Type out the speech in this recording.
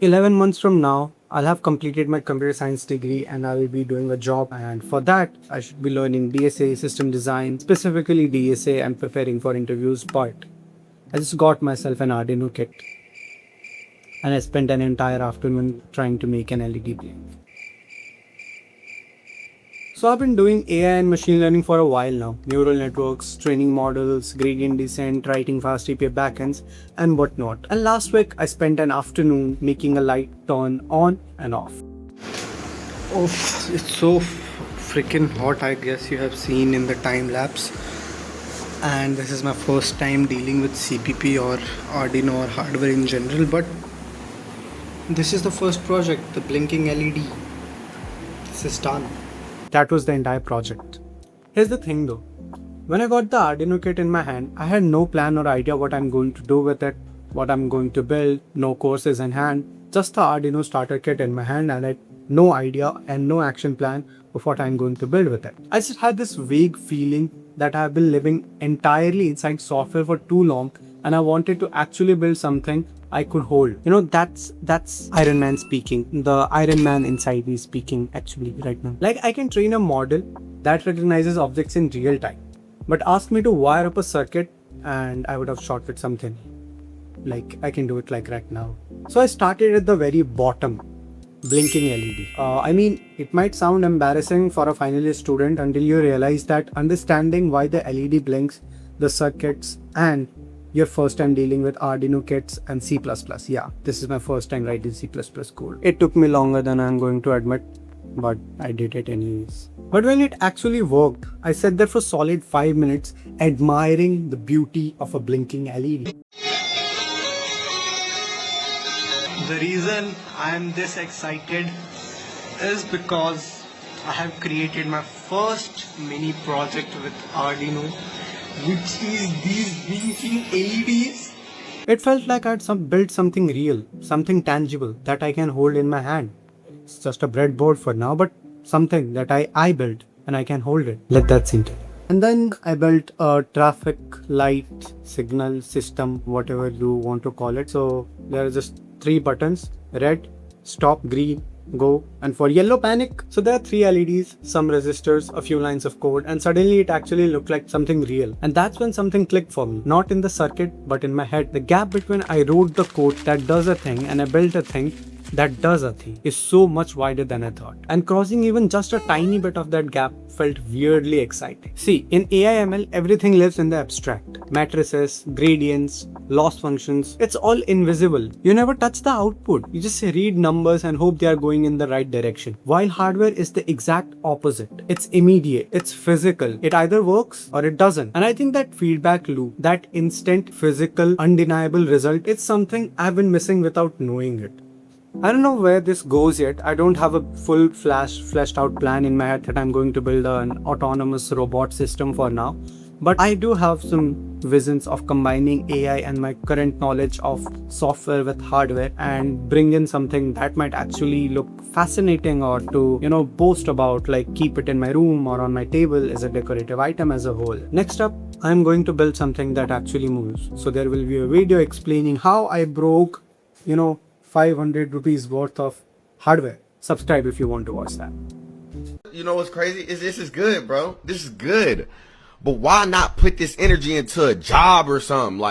11 months from now, I'll have completed my computer science degree and I will be doing a job. And for that, I should be learning DSA, system design, specifically DSA, and preparing for interviews. But I just got myself an Arduino kit and I spent an entire afternoon trying to make an LED blink. So I've been doing AI and machine learning for a while now. Neural networks, training models, gradient descent, writing fast API backends, and whatnot. And last week I spent an afternoon making a light turn on and off. Oh, it's so freaking hot, I guess you have seen in the time lapse. And this is my first time dealing with CPP or Arduino or hardware in general, but this is the first project, the blinking LED. This is done. That was the entire project. Here's the thing though. When I got the Arduino kit in my hand, I had no plan or idea what I'm going to do with it, what I'm going to build, no courses in hand, just the Arduino starter kit in my hand, and I had no idea and no action plan of what I'm going to build with it. I just had this vague feeling that I've been living entirely inside software for too long and I wanted to actually build something I could hold. That's Iron Man speaking. The Iron Man inside me speaking actually right now. Like, I can train a model that recognizes objects in real time, but ask me to wire up a circuit and I would have shot with something. Like, I can do it like right now. So I started at the very bottom, blinking LED. I mean, it might sound embarrassing for a final year student until you realize that understanding why the LED blinks, the circuits, and your first time dealing with Arduino kits and C++. Yeah, this is my first time writing C++ code. It took me longer than I'm going to admit, but I did it anyways. But when it actually worked, I sat there for solid 5 minutes admiring the beauty of a blinking LED. The reason I'm this excited is because I have created my first mini project with Arduino, which is these blinking LEDs. It felt like I'd built something real, something tangible that I can hold in my hand. It's just a breadboard for now, but something that I built and I can hold it. Let that sink in. And then I built a traffic light signal system, whatever you want to call it. So there are just 3 buttons: red, stop, green, go, and for yellow, panic. So there are 3 LEDs, some resistors, a few lines of code, and suddenly it actually looked like something real. And that's when something clicked for me. Not in the circuit, but in my head. The gap between I wrote the code that does a thing and I built a thing that does a thing is so much wider than I thought. And crossing even just a tiny bit of that gap felt weirdly exciting. See, in AI/ML, everything lives in the abstract. Matrices, gradients, loss functions, it's all invisible. You never touch the output. You just read numbers and hope they are going in the right direction. While hardware is the exact opposite. It's immediate, it's physical. It either works or it doesn't. And I think that feedback loop, that instant, physical, undeniable result, it's something I've been missing without knowing it. I don't know where this goes yet. I don't have a full fleshed out plan in my head that I'm going to build an autonomous robot system for now. But I do have some visions of combining AI and my current knowledge of software with hardware and bring in something that might actually look fascinating or to, boast about, like keep it in my room or on my table as a decorative item as a whole. Next up, I'm going to build something that actually moves. So there will be a video explaining how I broke, 500 rupees worth of hardware. Subscribe if you want to watch that. You know what's crazy? This is good, bro. This is good. But why not put this energy into a job or something? Like